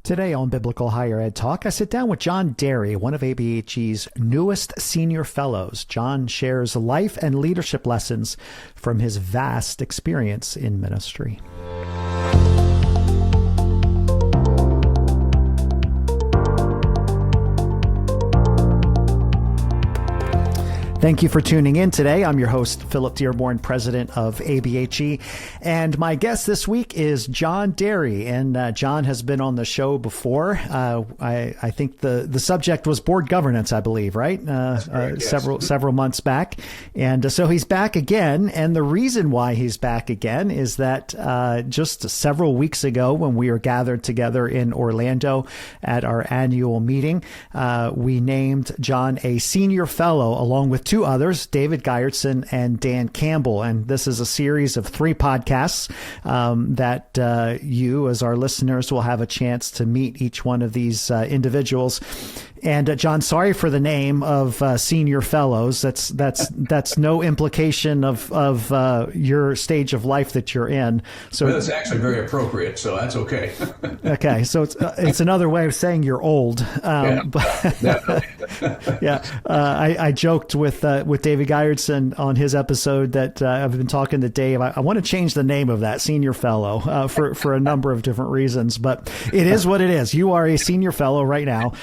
Today on Biblical Higher Ed Talk, I sit down with John Derry, one of ABHE's newest senior fellows. John shares life and leadership lessons from his vast experience in ministry. Thank you for tuning in today. I'm your host, Philip Dearborn, president of ABHE. And my guest this week is John Derry. And John has been on the show before. I think the subject was board governance, I believe, right? Yes. Several months back. And so he's back again. And the reason why he's back again is that just several weeks ago, when we were gathered together in Orlando at our annual meeting, we named John a senior fellow along with two others, David Gyertson and Dan Campbell. And this is a series of 3 podcasts that you, as our listeners, will have a chance to meet each one of these individuals. And John, sorry for the name of senior fellows. That's no implication of your stage of life that you're in. So well, it's actually very appropriate, so that's okay. Okay, so it's another way of saying you're old. Definitely. Yeah, I joked with David Gyertson on his episode that I've been talking to Dave. I want to change the name of that, senior fellow, for a number of different reasons, but it is what it is. You are a senior fellow right now.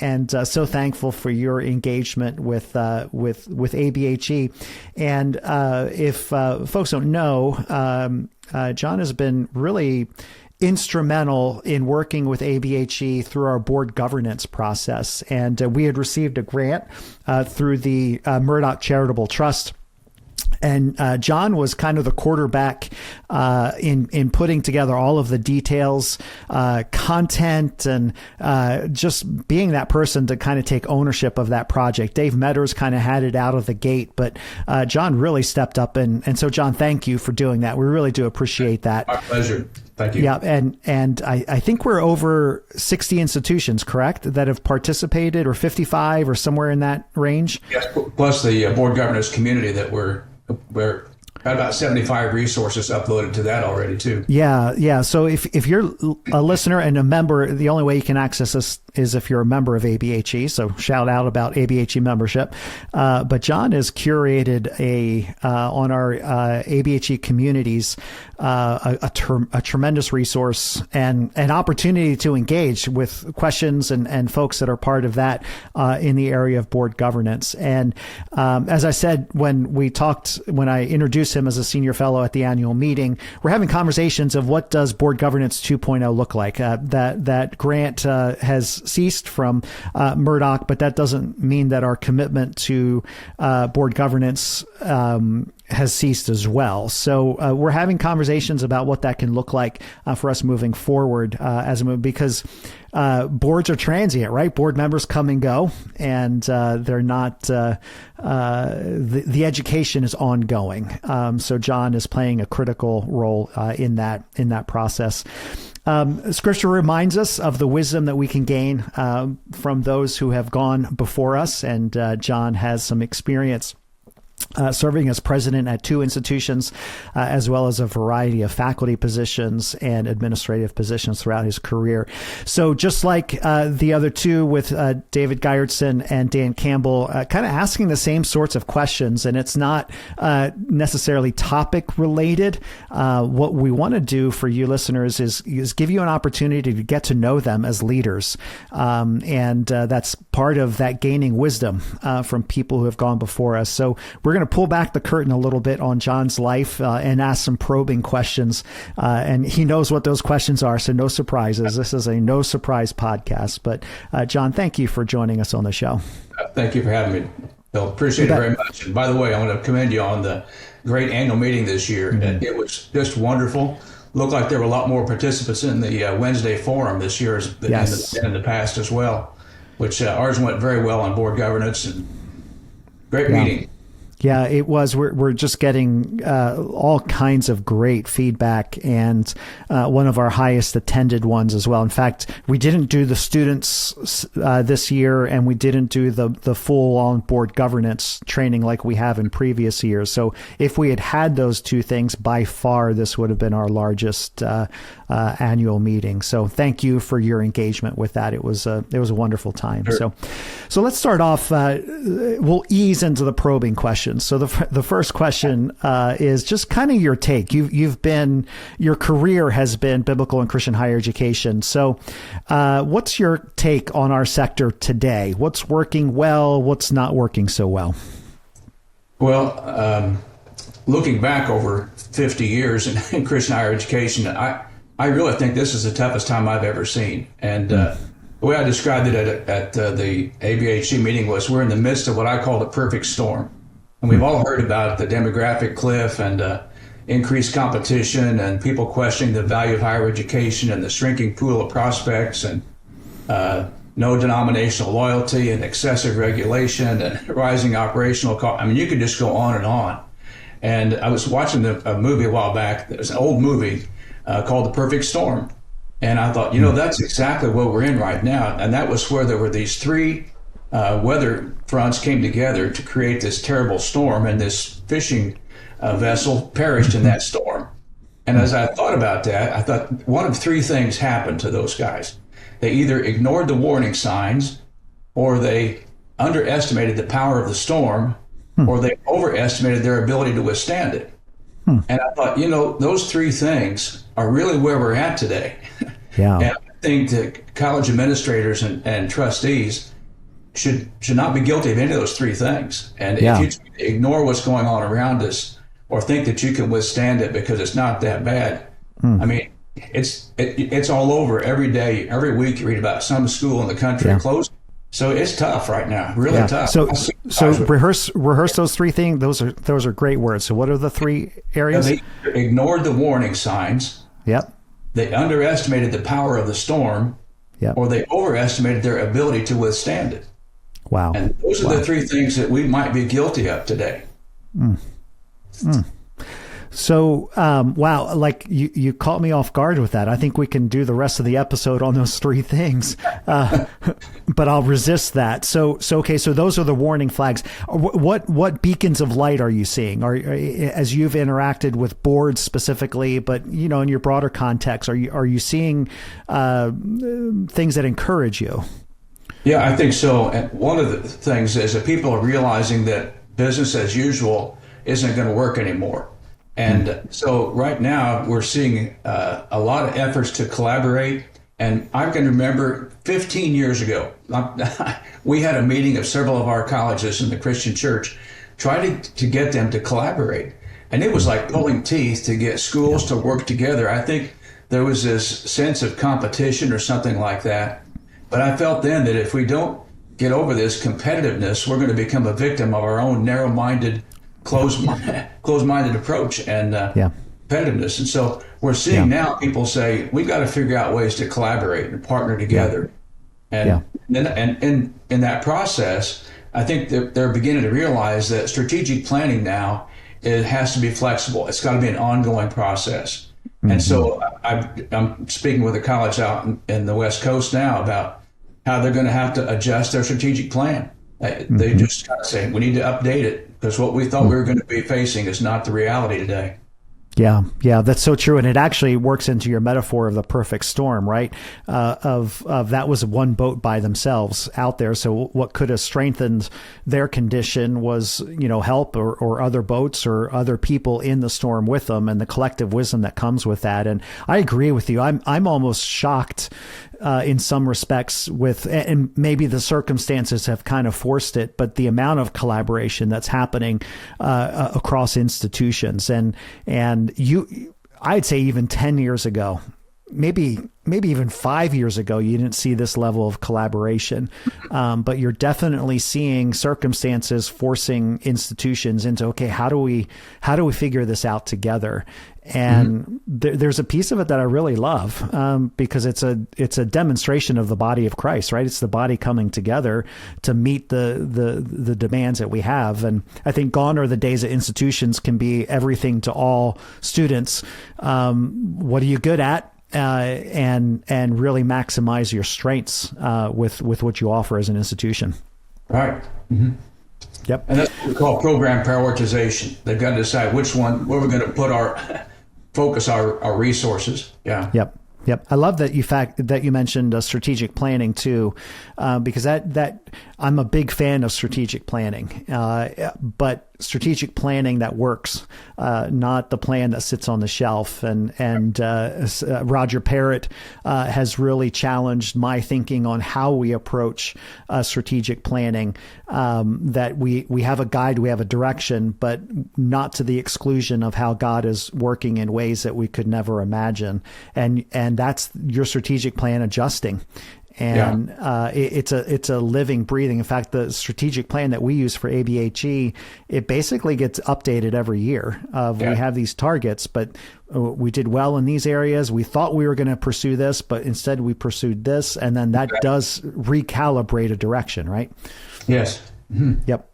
And so thankful for your engagement with ABHE. And if folks don't know, John has been really instrumental in working with ABHE through our board governance process. And we had received a grant through the Murdoch Charitable Trust. And John was kind of the quarterback in putting together all of the details, content, and just being that person to kind of take ownership of that project. Dave Metters kind of had it out of the gate, but John really stepped up. And so, John, thank you for doing that. We really do appreciate that. Our pleasure. Thank you. Yeah, and I think we're over 60 institutions, correct, that have participated, or 55 or somewhere in that range? Yes, plus the board governance community that we're got about 75 resources uploaded to that already too. Yeah. So if you're a listener and a member, the only way you can access us is if you're a member of ABHE. So shout out about ABHE membership. But John has curated on our ABHE communities a tremendous resource and an opportunity to engage with questions and folks that are part of that in the area of board governance. And as I said, when I introduced him as a senior fellow at the annual meeting, we're having conversations of what does board governance 2.0 look like. That grant has ceased from Murdoch, but that doesn't mean that our commitment to board governance has ceased as well. So we're having conversations about what that can look like for us moving forward because boards are transient, right? Board members come and go, and they're not. The education is ongoing. So John is playing a critical role in that process. Scripture reminds us of the wisdom that we can gain from those who have gone before us, and John has some experience serving as president at 2 institutions, as well as a variety of faculty positions and administrative positions throughout his career. So just like the other two with David Gyertson and Dan Campbell, kind of asking the same sorts of questions, and it's not necessarily topic related. What we want to do for you listeners is give you an opportunity to get to know them as leaders. And that's part of that gaining wisdom from people who have gone before us. So we're going to pull back the curtain a little bit on John's life and ask some probing questions. And he knows what those questions are, so no surprises. This is a no surprise podcast. But John, thank you for joining us on the show. Thank you for having me, Bill. Appreciate it very much. And by the way, I want to commend you on the great annual meeting this year. Mm-hmm. It was just wonderful. Looked like there were a lot more participants in the Wednesday forum this year than in the past as well, which ours went very well on board governance, and great meeting. Yeah, it was. We're just getting all kinds of great feedback, and one of our highest attended ones as well. In fact, we didn't do the students this year, and we didn't do the full on board governance training like we have in previous years. So if we had those two things, by far this would have been our largest annual meeting. So thank you for your engagement with that. It was a wonderful time. Sure. So let's start off. We'll ease into the probing questions. So the first question is just kind of your take. Your career has been biblical and Christian higher education. So what's your take on our sector today? What's working well? What's not working so well? Well, looking back over 50 years in Christian higher education, I really think this is the toughest time I've ever seen. And the way I described it at the ABHC meeting was we're in the midst of what I call the perfect storm. And we've all heard about the demographic cliff and increased competition and people questioning the value of higher education and the shrinking pool of prospects and no denominational loyalty and excessive regulation and rising operational cost. I mean, you could just go on and on. And I was watching a movie a while back. It was an old movie called The Perfect Storm. And I thought, that's exactly what we're in right now. And that was where there were these three weather fronts came together to create this terrible storm, and this fishing vessel perished in that storm. And as I thought about that, I thought one of three things happened to those guys. They either ignored the warning signs, or they underestimated the power of the storm, or they overestimated their ability to withstand it. And I thought, those three things are really where we're at today. Yeah. And I think that college administrators and trustees should not be guilty of any of those three things. And if you ignore what's going on around us, or think that you can withstand it because it's not that bad, I mean, it's all over every day, every week. You read about some school in the country closing. So it's tough right now, really tough. So rehearse those three things. Those are great words. So what are the three areas? They ignored the warning signs. Yep. They underestimated the power of the storm. Yep. Or they overestimated their ability to withstand it. Wow. And those are the three things that we might be guilty of today. So, wow, like you caught me off guard with that. I think we can do the rest of the episode on those three things, but I'll resist that. So those are the warning flags. What beacons of light are you seeing? As you've interacted with boards specifically, but in your broader context, are you seeing things that encourage you? Yeah, I think so. And one of the things is that people are realizing that business as usual isn't going to work anymore. And so right now we're seeing a lot of efforts to collaborate. And I can remember 15 years ago, we had a meeting of several of our colleges in the Christian church, trying to get them to collaborate. And it was like pulling teeth to get schools to work together. I think there was this sense of competition or something like that. But I felt then that if we don't get over this competitiveness, we're going to become a victim of our own narrow-minded, closed-minded approach and competitiveness. And so we're seeing now people say, we've got to figure out ways to collaborate and partner together. And in that process, I think that they're beginning to realize that strategic planning now, it has to be flexible. It's got to be an ongoing process. And so I'm speaking with a college out in the West Coast now about how they're going to have to adjust their strategic plan. They just got to say, we need to update it because what we thought we were going to be facing is not the reality today. Yeah, that's so true, and it actually works into your metaphor of the perfect storm, right? Of that was one boat by themselves out there. So what could have strengthened their condition was, help or other boats or other people in the storm with them, and the collective wisdom that comes with that. And I agree with you. I'm almost shocked in some respects with, and maybe the circumstances have kind of forced it, but the amount of collaboration that's happening across institutions and I'd say even 10 years ago, maybe even 5 years ago, you didn't see this level of collaboration. But you're definitely seeing circumstances forcing institutions into, okay, how do we figure this out together? And there's a piece of it that I really love, because it's a demonstration of the body of Christ, right? It's the body coming together to meet the demands that we have. And I think gone are the days that institutions can be everything to all students. What are you good at? And really maximize your strengths with what you offer as an institution. Right. Mm-hmm. Yep. And that's what we call program prioritization. They've got to decide where we're going to put our resources. Yeah. Yep. Yep. I love that you mentioned strategic planning too, because that I'm a big fan of strategic planning, but strategic planning that works, not the plan that sits on the shelf. And Roger Parrott has really challenged my thinking on how we approach strategic planning. That we have a guide, we have a direction, but not to the exclusion of how God is working in ways that we could never imagine. And that's your strategic plan adjusting. And it's a living, breathing. In fact, the strategic plan that we use for ABHE, it basically gets updated every year. We have these targets, but we did well in these areas. We thought we were going to pursue this, but instead we pursued this. And then that does recalibrate a direction, right? Yes. Mm-hmm. Yep.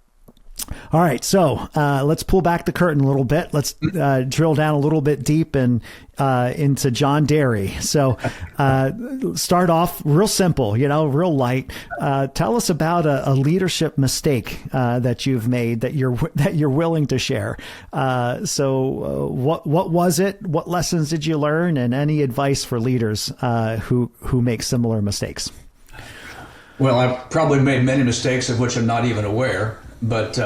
All right, so let's pull back the curtain a little bit. Let's drill down a little bit deep into John Derry. So start off real simple, real light. Tell us about a leadership mistake that you've made that you're willing to share. So what was it? What lessons did you learn? And any advice for leaders who make similar mistakes? Well, I've probably made many mistakes of which I'm not even aware. But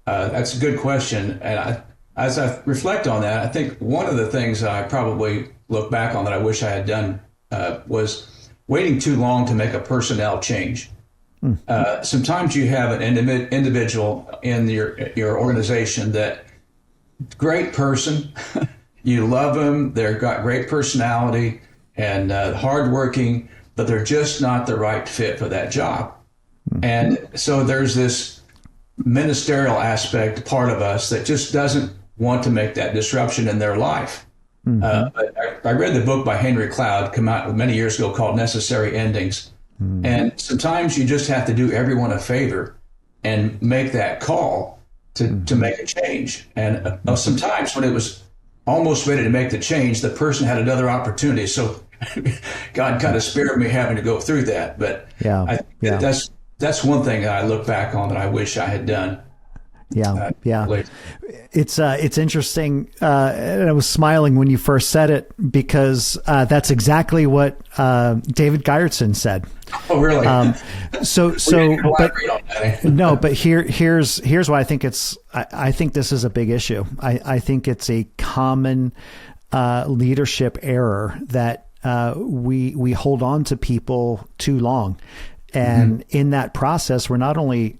that's a good question. And as I reflect on that, I think one of the things I probably look back on that I wish I had done was waiting too long to make a personnel change. Sometimes you have an individual in your organization that great person, you love them, they've got great personality and hardworking, but they're just not the right fit for that job. And so there's this ministerial aspect part of us that just doesn't want to make that disruption in their life. But I read the book by Henry Cloud, come out many years ago, called Necessary Endings. And sometimes you just have to do everyone a favor and make that call to make a change. And sometimes when it was almost ready to make the change, the person had another opportunity. So God kind of spared me having to go through that. But that's one thing that I look back on that I wish I had done. It's interesting. And I was smiling when you first said it because that's exactly what David Gyertsen said. Oh, really? But here's why I think I think this is a big issue. I think it's a common leadership error that we hold on to people too long. And in that process, we're not only,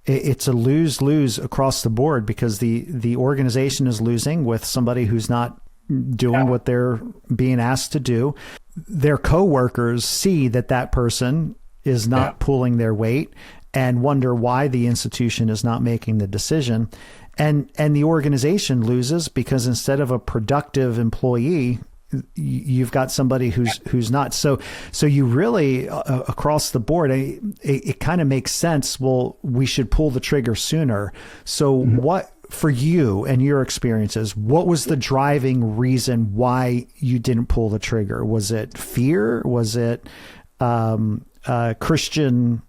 it's a lose-lose across the board because the organization is losing with somebody who's not doing what they're being asked to do. Their coworkers see that person is not pulling their weight and wonder why the institution is not making the decision. And the organization loses because instead of a productive employee, you've got somebody who's not. So you really across the board, it kind of makes sense. Well, we should pull the trigger sooner. So what for you and your experiences, what was the driving reason why you didn't pull the trigger? Was it fear? Was it Christian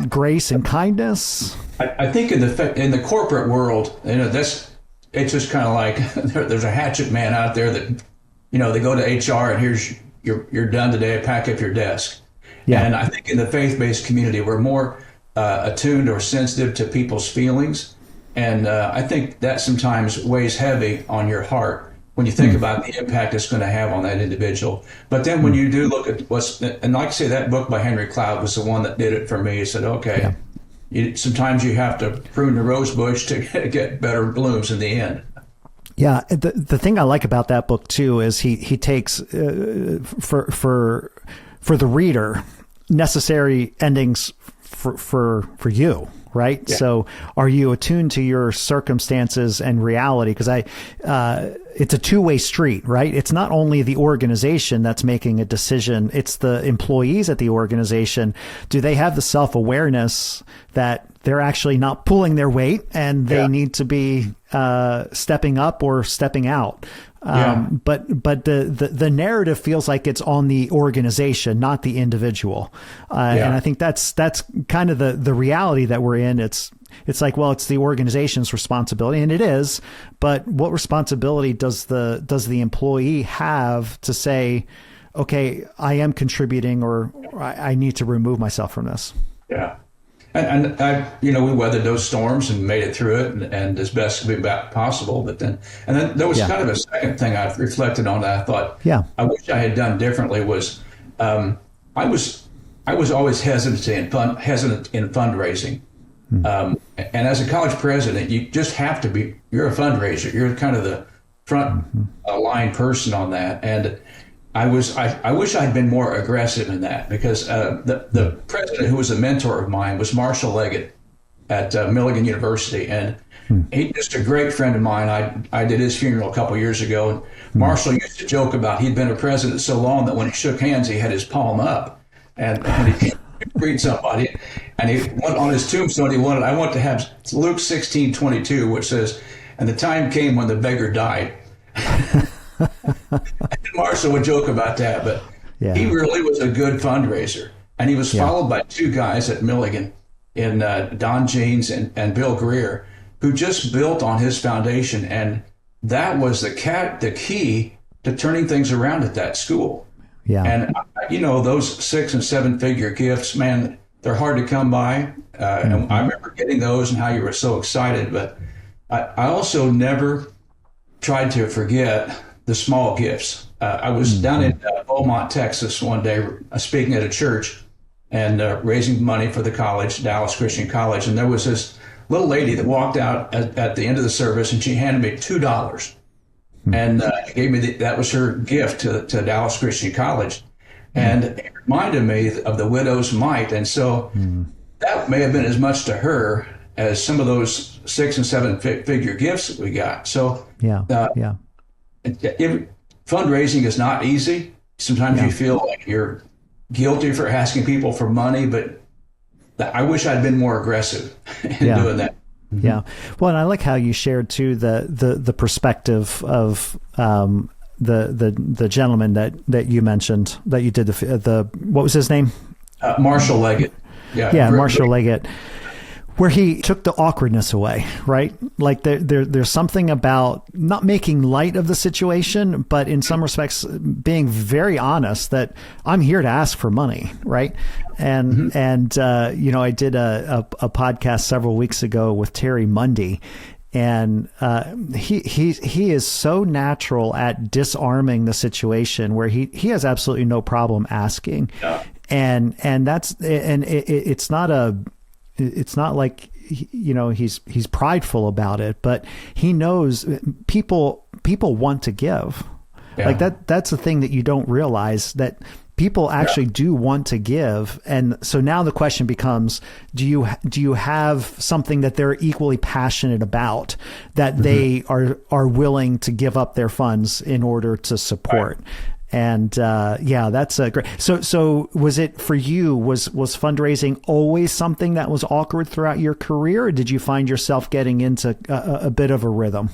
grace and kindness? I think in the corporate world, it's just kind of like there's a hatchet man out there that, they go to HR and here's you're done today, pack up your desk. And I think in the faith-based community, we're more attuned or sensitive to people's feelings. And I think that sometimes weighs heavy on your heart when you think about the impact it's going to have on that individual. But then when you do look at and like I say, that book by Henry Cloud was the one that did it for me. He said, okay, sometimes you have to prune the rose bush to get better blooms in the end. Yeah, the thing I like about that book too is he takes for the reader necessary endings for you, right? Yeah. So are you attuned to your circumstances and reality? Because it's a two-way street, right? It's not only the organization that's making a decision, it's the employees at the organization. Do they have the self-awareness that they're actually not pulling their weight and they need to be stepping up or stepping out? But the narrative feels like it's on the organization, not the individual. And I think that's kind of the reality that we're in. It's like, well, it's the organization's responsibility, and it is, but what responsibility does the employee have to say, okay, I am contributing, or I need to remove myself from this? Yeah. And I, we weathered those storms and made it through it, and as best as possible. But then there was kind of a second thing I reflected on that I thought, I wish I had done differently. Was I was always hesitant in fundraising, and as a college president, you just have to be. You're a fundraiser. You're kind of the front line person on that, and I wish I'd been more aggressive in that, because the president, who was a mentor of mine, was Marshall Leggett at Milligan University, and he's just a great friend of mine. I did his funeral a couple of years ago, and Marshall used to joke about he'd been a president so long that when he shook hands, he had his palm up, and he greet somebody, and he went on his tombstone. I want to have Luke 16:22, which says, "And the time came when the beggar died." Marshall would joke about that, but he really was a good fundraiser. And he was followed by two guys at Milligan, in Don Janes and Bill Greer, who just built on his foundation. And that was the key to turning things around at that school. Yeah. And, those 6 and 7 figure gifts, man, they're hard to come by. And I remember getting those and how you were so excited. But I also never tried to forget the small gifts. I was down in Beaumont, Texas one day, speaking at a church and raising money for the college, Dallas Christian College. And there was this little lady that walked out at the end of the service, and she handed me $2. And gave me that was her gift to Dallas Christian College. And it reminded me of the widow's mite. And so that may have been as much to her as some of those 6 and 7 figure gifts that we got. So fundraising is not easy. Sometimes you feel like you're guilty for asking people for money, but I wish I'd been more aggressive in doing that. Yeah. Well, and I like how you shared too the perspective of the gentleman that you mentioned, that you did the what was his name? Marshall Leggett. Yeah, Marshall Leggett. Where he took the awkwardness away, right? Like there's something about not making light of the situation, but in some respects being very honest that I'm here to ask for money, right? And I did a podcast several weeks ago with Terry Mundy, and he is so natural at disarming the situation where he has absolutely no problem asking, and it's not like he's prideful about it, but he knows people want to give. Like that's the thing that you don't realize, that people actually do want to give. And so now the question becomes, do you have something that they're equally passionate about, that they are willing to give up their funds in order to support? Right. And that's great. So was it for you? Was fundraising always something that was awkward throughout your career, or did you find yourself getting into a bit of a rhythm?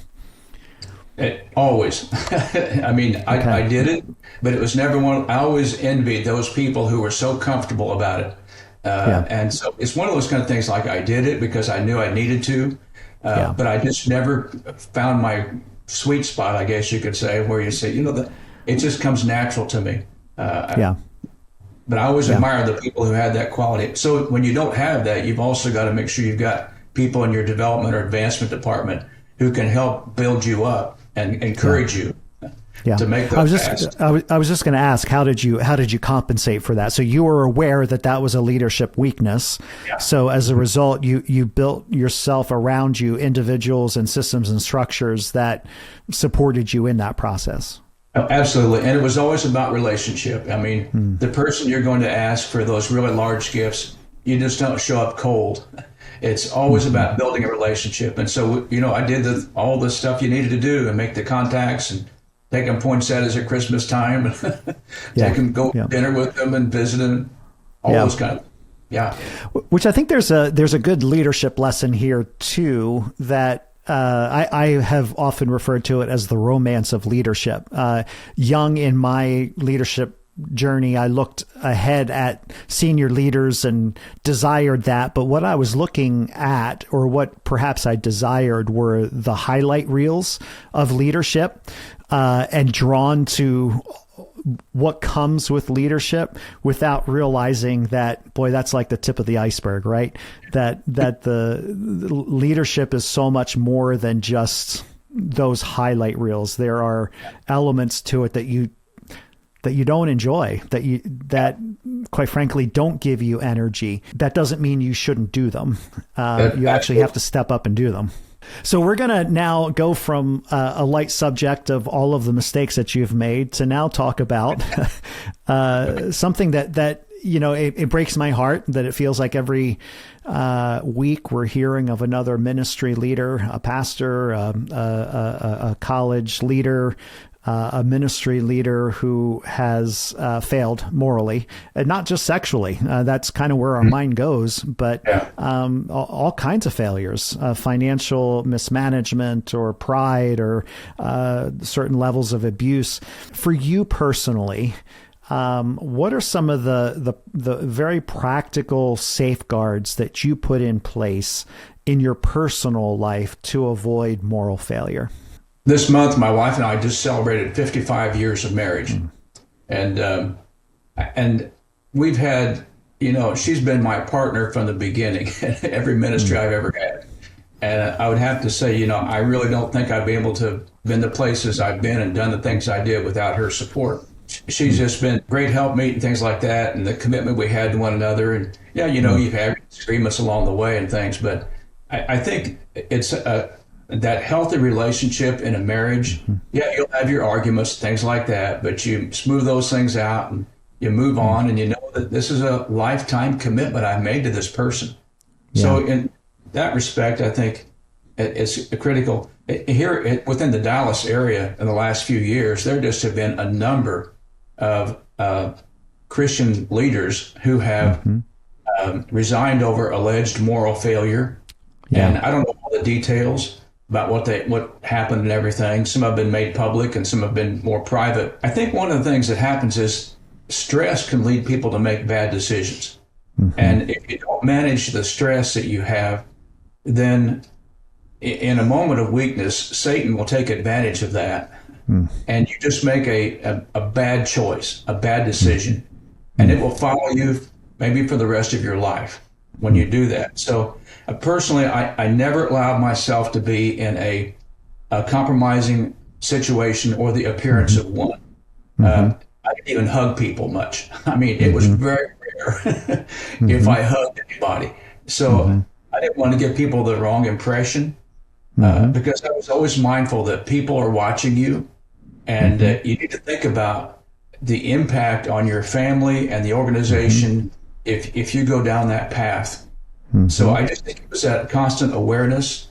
Always. I mean, I did it, but it was never one. I always envied those people who were so comfortable about it. And so it's one of those kind of things, like I did it because I knew I needed to, but I just never found my sweet spot, I guess you could say, where you say, it just comes natural to me. But I always admire the people who had that quality. So when you don't have that, you've also got to make sure you've got people in your development or advancement department who can help build you up and encourage you to make those tasks. I was just going to ask, how did you compensate for that? So you were aware that was a leadership weakness. Yeah. So as a result, you built yourself around you individuals and systems and structures that supported you in that process. Oh, absolutely. And it was always about relationship. I mean, the person you're going to ask for those really large gifts, you just don't show up cold. It's always about building a relationship. And so, I did all the stuff you needed to do and make the contacts and take them poinsettias at Christmas time and take them, go dinner with them and visit them, all those kind of, Which I think there's a good leadership lesson here too, that I have often referred to it as the romance of leadership. Young in my leadership journey, I looked ahead at senior leaders and desired that. But what I was looking at, or what perhaps I desired, were the highlight reels of leadership, and drawn to what comes with leadership without realizing that, boy, that's like the tip of the iceberg, right? That the leadership is so much more than just those highlight reels. There are elements to it that you don't enjoy, that quite frankly don't give you energy. That doesn't mean you shouldn't do them. You actually have to step up and do them. So we're going to now go from a light subject of all of the mistakes that you've made to now talk about something that it breaks my heart that it feels like every week we're hearing of another ministry leader, a pastor, a college leader, a ministry leader who has failed morally, and not just sexually. That's kind of where our mind goes, but all kinds of failures, financial mismanagement or pride or certain levels of abuse. For you personally, what are some of the very practical safeguards that you put in place in your personal life to avoid moral failure? This month, my wife and I just celebrated 55 years of marriage. And we've had, she's been my partner from the beginning in every ministry I've ever had. And I would have to say, I really don't think I'd be able to have been the places I've been and done the things I did without her support. She's just been great helpmate and things like that, and the commitment we had to one another. And you've had disagreements along the way and things, but I think it's that healthy relationship in a marriage. You'll have your arguments, things like that, but you smooth those things out and you move on, and you know that this is a lifetime commitment I've made to this person. So in that respect, I think it's critical. Here within the Dallas area in the last few years, there just have been a number of Christian leaders who have resigned over alleged moral failure. And I don't know all the details about what happened and everything. Some have been made public and some have been more private. I think one of the things that happens is stress can lead people to make bad decisions. And if you don't manage the stress that you have, then in a moment of weakness, Satan will take advantage of that. And you just make a bad choice, a bad decision, and it will follow you maybe for the rest of your life when you do that. So personally, I never allowed myself to be in a compromising situation or the appearance of one. I didn't even hug people much. I mean, it was very rare if I hugged anybody. So I didn't want to give people the wrong impression because I was always mindful that people are watching you, and you need to think about the impact on your family and the organization if you go down that path. So I just think it was that constant awareness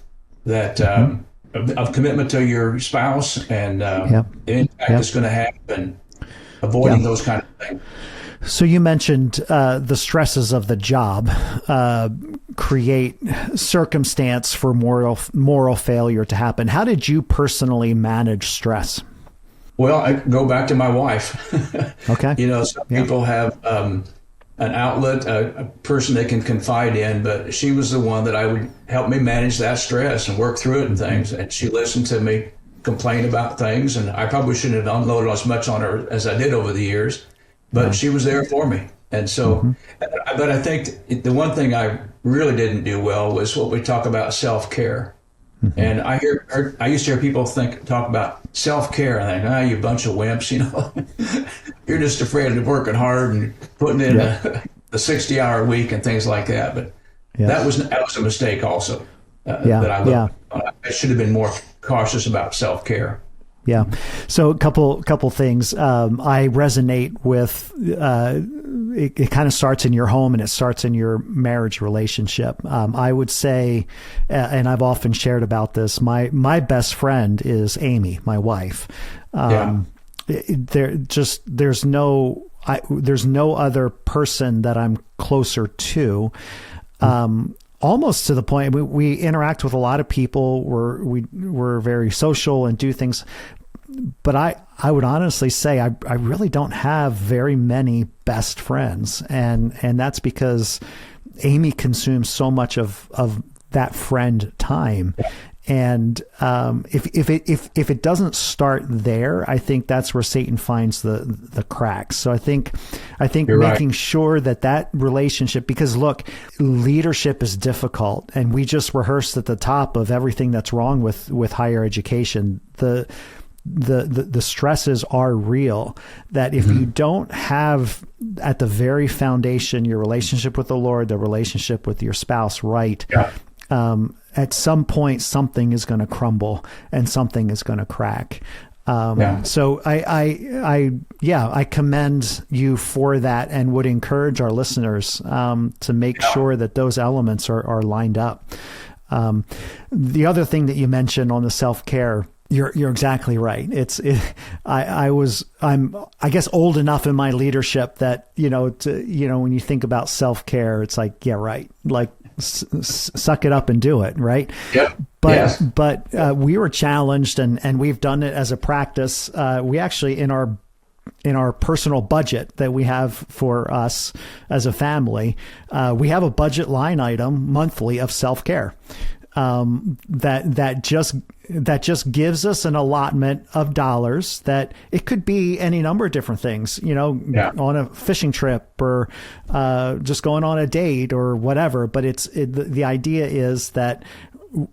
that of commitment to your spouse and the impact it's going to have, and avoiding those kind of things. So you mentioned the stresses of the job create circumstance for moral failure to happen. How did you personally manage stress? Well, I go back to my wife. Okay. Some people have an outlet, a person they can confide in, but she was the one that I would help me manage that stress and work through it and things. And she listened to me complain about things, and I probably shouldn't have unloaded as much on her as I did over the years, but she was there for me. And so, but I think the one thing I really didn't do well was what we talk about self-care. And I used to hear people talk about self-care. I think, you bunch of wimps, you're just afraid of working hard and putting in the 60-hour week and things like that. But that was a mistake also that I looked on. I should have been more cautious about self-care. Yeah. So a couple things. I resonate with, it kind of starts in your home and it starts in your marriage relationship. I would say, and I've often shared about this, my best friend is Amy, my wife. There's no other person that I'm closer to. almost to the point we interact with a lot of people. We're very social and do things, but I would honestly say I really don't have very many best friends, and that's because Amy consumes so much of that friend time. And if it doesn't start there, I think that's where Satan finds the cracks. So I think You're making right. sure that relationship, because look, leadership is difficult, and we just rehearsed at the top of everything that's wrong with higher education. The stresses are real, that if you don't have at the very foundation your relationship with the Lord, the relationship with your spouse right, at some point something is going to crumble and something is going to crack. So I commend you for that, and would encourage our listeners to make sure that those elements are lined up. The other thing that you mentioned on the self-care, you're exactly right. I'm I guess old enough in my leadership that, when you think about self-care, it's like, yeah, right. Like suck it up and do it. Right. Yep. But we were challenged, and we've done it as a practice. We actually, in our personal budget that we have for us as a family, we have a budget line item monthly of self-care. That just gives us an allotment of dollars, that it could be any number of different things, on a fishing trip or just going on a date or whatever. But the idea is that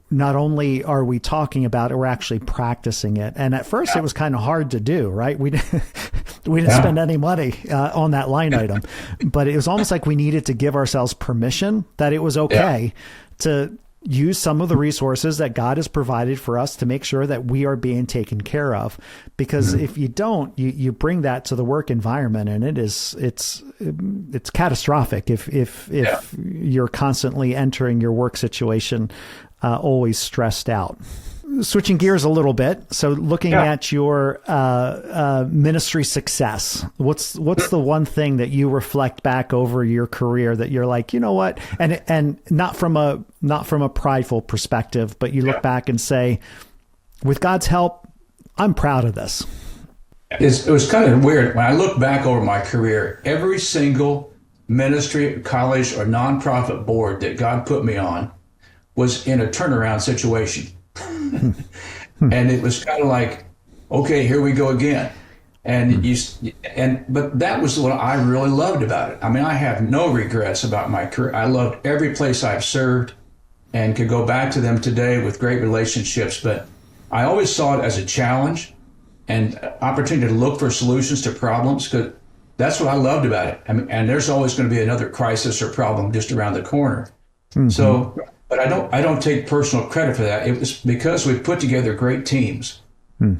not only are we talking about it, we're actually practicing it. And at first it was kind of hard to do, right? We didn't spend any money on that line item, but it was almost like we needed to give ourselves permission that it was okay to use some of the resources that God has provided for us to make sure that we are being taken care of. Because if you don't, you bring that to the work environment, and it's catastrophic if you're constantly entering your work situation always stressed out. Switching gears a little bit. So looking at your ministry success, what's the one thing that you reflect back over your career that you're like, you know what? And not from a prideful perspective, but you look back and say, with God's help, I'm proud of this. It was kind of weird. When I look back over my career, every single ministry, college, or nonprofit board that God put me on was in a turnaround situation. And it was kind of like, okay, here we go again. But that was what I really loved about it. I mean, I have no regrets about my career. I loved every place I've served and could go back to them today with great relationships. But I always saw it as a challenge and opportunity to look for solutions to problems, because that's what I loved about it. I mean, and there's always going to be another crisis or problem just around the corner. So, but I don't take personal credit for that. It was because we put together great teams.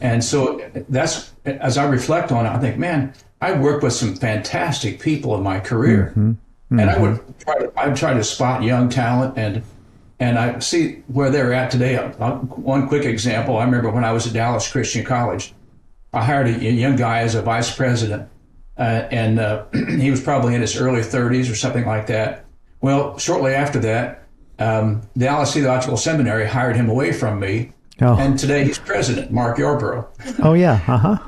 And so that's, as I reflect on it, I think, man, I worked with some fantastic people in my career. And I would try to spot young talent and I see where they're at today. One quick example, I remember when I was at Dallas Christian College, I hired a young guy as a vice president, and he was probably in his early 30s or something like that. Well, shortly after that, Dallas Theological Seminary hired him away from me, and today he's president, Mark Yarborough. Oh, yeah.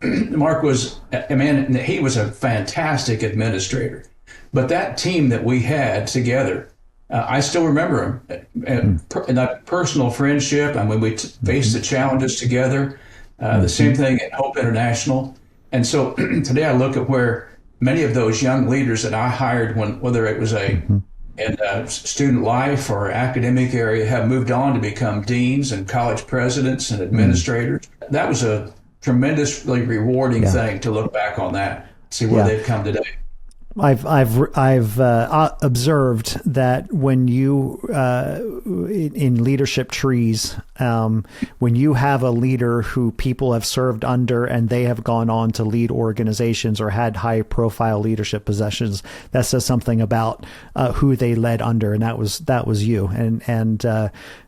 Mark was, he was a fantastic administrator. But that team that we had together, I still remember him. That personal friendship, and when we faced the challenges together, the same thing at Hope International. And so today I look at where many of those young leaders that I hired, whether it was in student life or academic area, have moved on to become deans and college presidents and administrators. That was a tremendously rewarding thing to look back on that, see where they've come today. I've observed that when you in leadership trees, when you have a leader who people have served under and they have gone on to lead organizations or had high profile leadership positions, that says something about who they led under, and that was you. And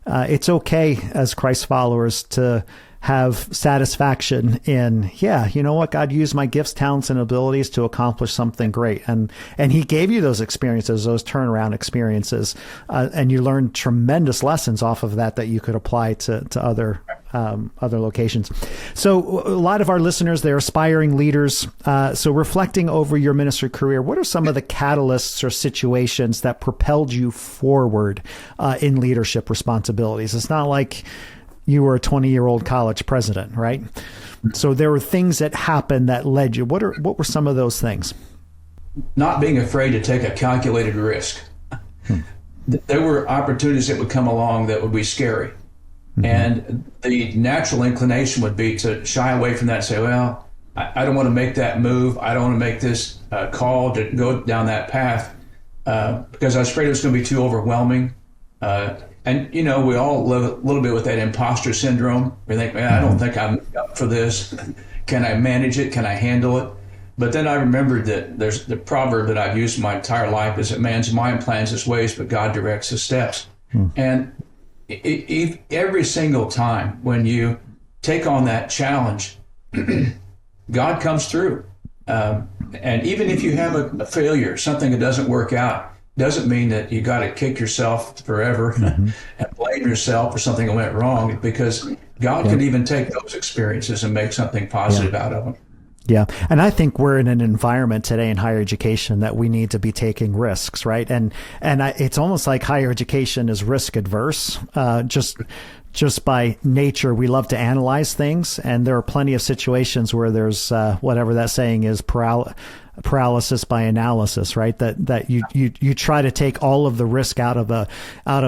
it's okay as Christ followers to have satisfaction in, yeah, you know what, God used my gifts, talents, and abilities to accomplish something great. And he gave you those experiences, those turnaround experiences. And you learned tremendous lessons off of that you could apply to other locations. So a lot of our listeners, they're aspiring leaders. So reflecting over your ministry career, what are some of the catalysts or situations that propelled you forward in leadership responsibilities? It's not like you were a 20-year-old college president, right? So there were things that happened that led you. What were some of those things? Not being afraid to take a calculated risk. There were opportunities that would come along that would be scary. And the natural inclination would be to shy away from that and say, well, I don't want to make that move. I don't want to make this call to go down that path because I was afraid it was going to be too overwhelming. And, we all live a little bit with that imposter syndrome. We think, man, I don't think I'm up for this. Can I manage it? Can I handle it? But then I remembered that there's the proverb that I've used my entire life is that man's mind plans his ways, but God directs his steps. And every single time when you take on that challenge, God comes through. And even if you have a failure, something that doesn't work out, doesn't mean that you got to kick yourself forever and blame yourself for something that went wrong, because God can even take those experiences and make something positive out of them. Yeah. And I think we're in an environment today in higher education that we need to be taking risks, right? And it's almost like higher education is risk adverse. Just by nature, we love to analyze things. And there are plenty of situations where there's whatever that saying is, paralysis by analysis, right? That you try to take all of the risk out of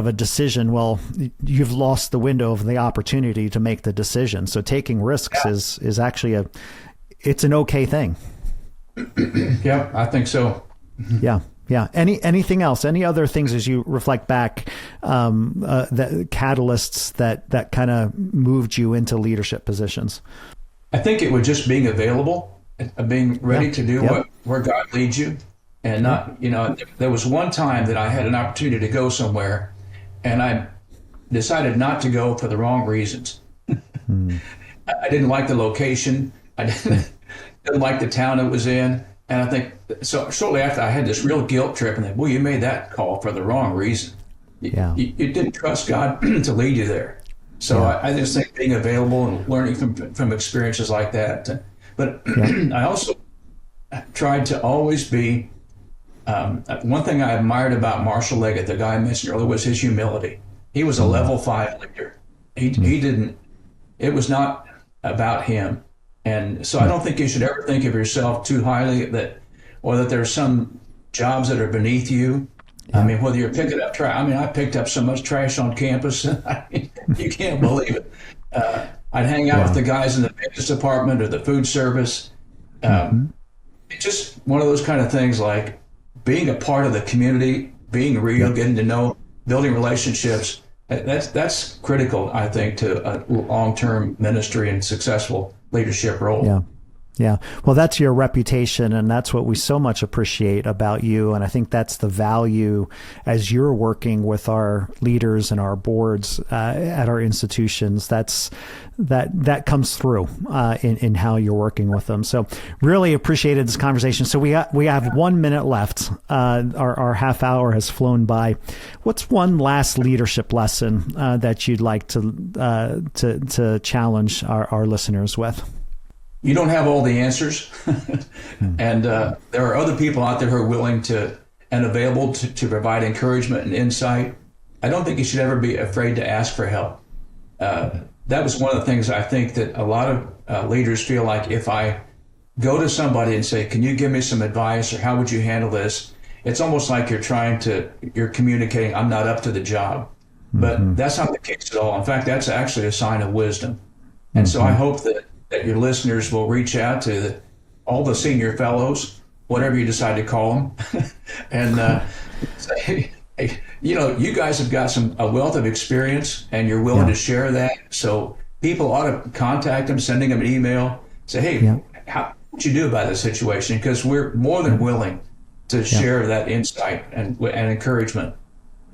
a decision. Well, you've lost the window of the opportunity to make the decision. So taking risks is actually it's an okay thing. Yeah, I think so. Yeah. Yeah. Anything else? Any other things as you reflect back, that catalysts that kind of moved you into leadership positions? I think it was just being available, being ready to do where God leads you, and not, there was one time that I had an opportunity to go somewhere, and I decided not to go for the wrong reasons. I didn't like the location. I didn't like the town it was in. And I think, so shortly after, I had this real guilt trip, and then, well, you made that call for the wrong reason. You didn't trust God to lead you there. So I just think being available and learning from experiences like that. But I also tried to always be, one thing I admired about Marshall Leggett, the guy I mentioned earlier, was his humility. He was a level 5 leader. He didn't, it was not about him. And so I don't think you should ever think of yourself too highly, or that there's some jobs that are beneath you. I mean, whether you're picking up trash, I picked up so much trash on campus, you can't believe it. I'd hang out with the guys in the business department or the food service. It's just one of those kind of things, like being a part of the community, being real, getting to know, building relationships. That's critical, I think, to a long-term ministry and successful leadership role. Yeah. Well, that's your reputation, and that's what we so much appreciate about you. And I think that's the value as you're working with our leaders and our boards at our institutions. That comes through in how you're working with them. So really appreciated this conversation. So we have 1 minute left. Our half hour has flown by. What's one last leadership lesson that you'd like to challenge our listeners with? You don't have all the answers. And there are other people out there who are willing to and available to provide encouragement and insight. I don't think you should ever be afraid to ask for help. That was one of the things I think that a lot of leaders feel like, if I go to somebody and say, can you give me some advice, or how would you handle this? It's almost like you're communicating, I'm not up to the job. But that's not the case at all. In fact, that's actually a sign of wisdom. And so I hope that your listeners will reach out to all the senior fellows, whatever you decide to call them, and say, hey, you guys have got a wealth of experience, and you're willing to share that. So people ought to contact them, sending them an email, say, hey, how would you do about this situation? Because we're more than willing to share that insight and encouragement.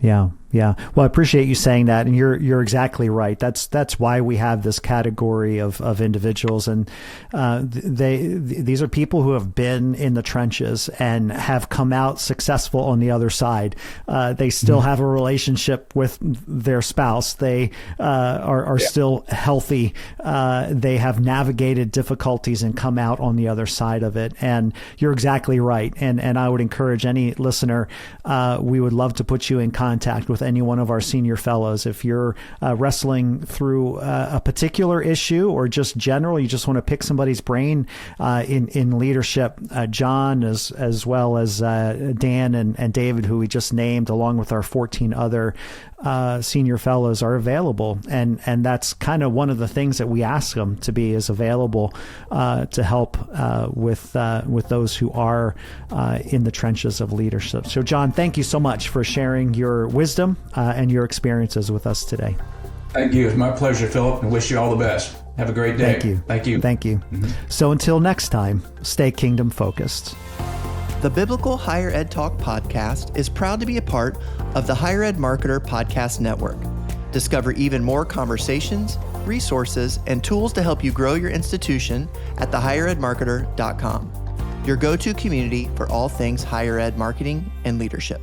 Yeah. Yeah. Well, I appreciate you saying that, and you're exactly right. That's why we have this category of individuals, and these are people who have been in the trenches and have come out successful on the other side. They still have a relationship with their spouse. They are still healthy. They have navigated difficulties and come out on the other side of it. And you're exactly right. And I would encourage any listener. We would love to put you in contact with any one of our senior fellows. If you're wrestling through a particular issue or just general, you just want to pick somebody's brain in leadership, John as well as Dan and David, who we just named, along with our 14 other senior fellows, are available. And that's kind of one of the things that we ask them to be, is available to help with those who are in the trenches of leadership. So John, thank you so much for sharing your wisdom and your experiences with us today. Thank you. It's my pleasure, Philip, and wish you all the best. Have a great day. Thank you. Thank you. Thank you. So until next time, stay kingdom focused. The Biblical Higher Ed Talk podcast is proud to be a part of the Higher Ed Marketer Podcast Network. Discover even more conversations, resources, and tools to help you grow your institution at thehigheredmarketer.com, your go-to community for all things higher ed marketing and leadership.